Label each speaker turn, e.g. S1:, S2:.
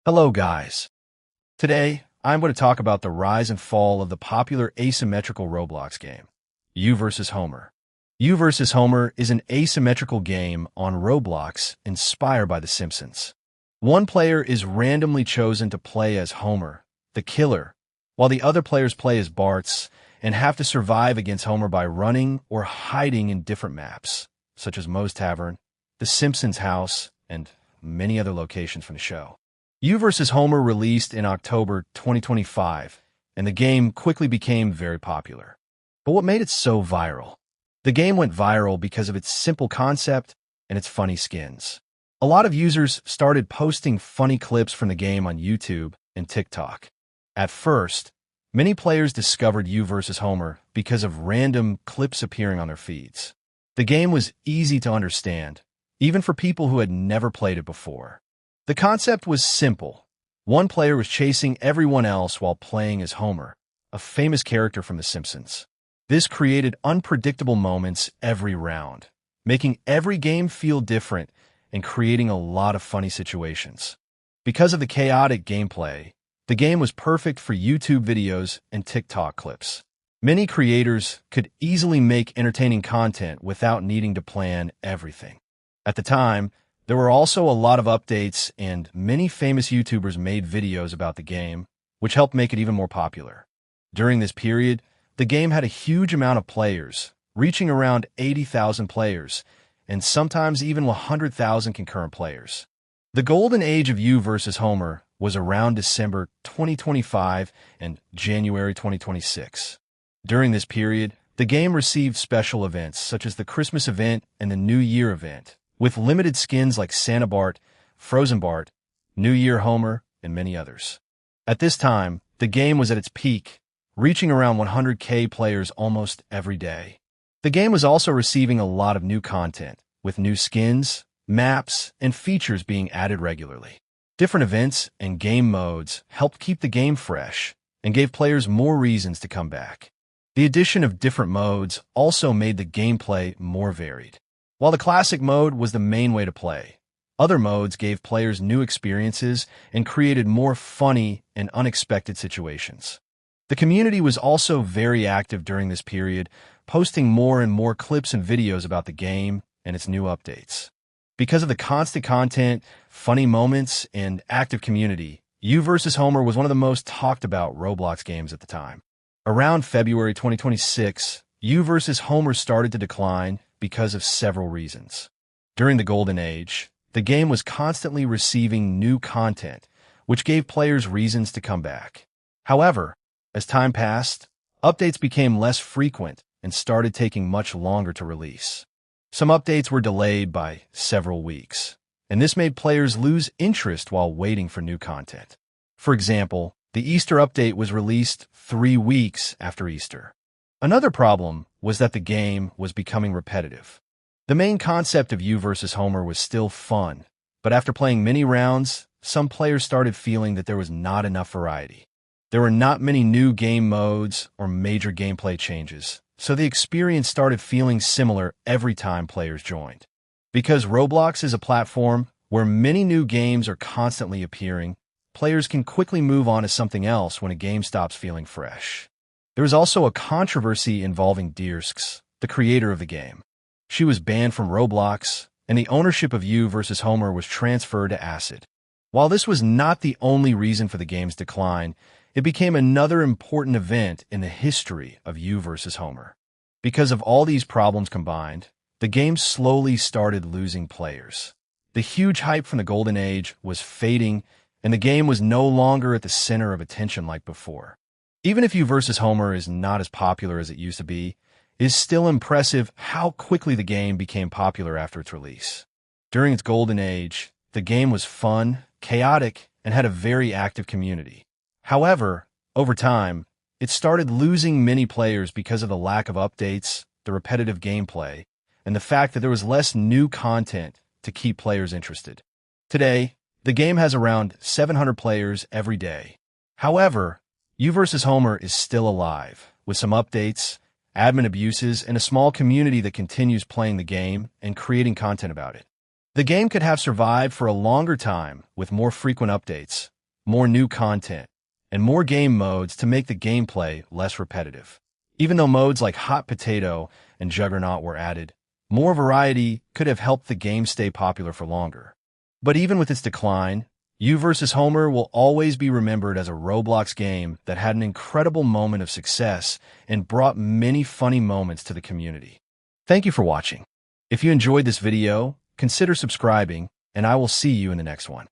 S1: Hello guys. Today, I'm going to talk about the rise and fall of the popular asymmetrical Roblox game, You vs. Homer. You vs. Homer is an asymmetrical game on Roblox inspired by The Simpsons. One player is randomly chosen to play as Homer, the killer, while the other players play as Bart's and have to survive against Homer by running or hiding in different maps, such as Moe's Tavern, The Simpsons' house, and many other locations from the show. You vs. Homer released in October 2025, and the game quickly became very popular. But what made it so viral? The game went viral because of its simple concept and its funny skins. A lot of users started posting funny clips from the game on YouTube and TikTok. At first, many players discovered You vs. Homer because of random clips appearing on their feeds. The game was easy to understand, even for people who had never played it before. The concept was simple. One player was chasing everyone else while playing as Homer, a famous character from The Simpsons. This created unpredictable moments every round, making every game feel different and creating a lot of funny situations. Because of the chaotic gameplay, the game was perfect for YouTube videos and TikTok clips. Many creators could easily make entertaining content without needing to plan everything. At the time, there were also a lot of updates, and many famous YouTubers made videos about the game, which helped make it even more popular. During this period, the game had a huge amount of players, reaching around 80,000 players, and sometimes even 100,000 concurrent players. The golden age of You vs. Homer was around December 2025 and January 2026. During this period, the game received special events such as the Christmas event and the New Year event, with limited skins like Santa Bart, Frozen Bart, New Year Homer, and many others. At this time, the game was at its peak, reaching around 100K players almost every day. The game was also receiving a lot of new content, with new skins, maps, and features being added regularly. Different events and game modes helped keep the game fresh and gave players more reasons to come back. The addition of different modes also made the gameplay more varied. While the classic mode was the main way to play, other modes gave players new experiences and created more funny and unexpected situations. The community was also very active during this period, posting more and more clips and videos about the game and its new updates. Because of the constant content, funny moments, and active community, You vs. Homer was one of the most talked about Roblox games at the time. Around February 2026, You vs. Homer started to decline because of several reasons. During the Golden Age, the game was constantly receiving new content, which gave players reasons to come back. However, as time passed, updates became less frequent and started taking much longer to release. Some updates were delayed by several weeks, and this made players lose interest while waiting for new content. For example, the Easter update was released 3 weeks after Easter. Another problem was that the game was becoming repetitive. The main concept of You vs. Homer was still fun, but after playing many rounds, some players started feeling that there was not enough variety. There were not many new game modes or major gameplay changes, so the experience started feeling similar every time players joined. Because Roblox is a platform where many new games are constantly appearing, players can quickly move on to something else when a game stops feeling fresh. There was also a controversy involving Dirks, the creator of the game. She was banned from Roblox, and the ownership of You vs. Homer was transferred to Acid. While this was not the only reason for the game's decline, it became another important event in the history of You vs. Homer. Because of all these problems combined, the game slowly started losing players. The huge hype from the Golden Age was fading, and the game was no longer at the center of attention like before. Even if You vs. Homer is not as popular as it used to be, it is still impressive how quickly the game became popular after its release. During its golden age, the game was fun, chaotic, and had a very active community. However, over time, it started losing many players because of the lack of updates, the repetitive gameplay, and the fact that there was less new content to keep players interested. Today, the game has around 700 players every day. However, You vs. Homer is still alive, with some updates, admin abuses, and a small community that continues playing the game and creating content about it. The game could have survived for a longer time with more frequent updates, more new content, and more game modes to make the gameplay less repetitive. Even though modes like Hot Potato and Juggernaut were added, more variety could have helped the game stay popular for longer. But even with its decline, You vs. Homer will always be remembered as a Roblox game that had an incredible moment of success and brought many funny moments to the community. Thank you for watching. If you enjoyed this video, consider subscribing, and I will see you in the next one.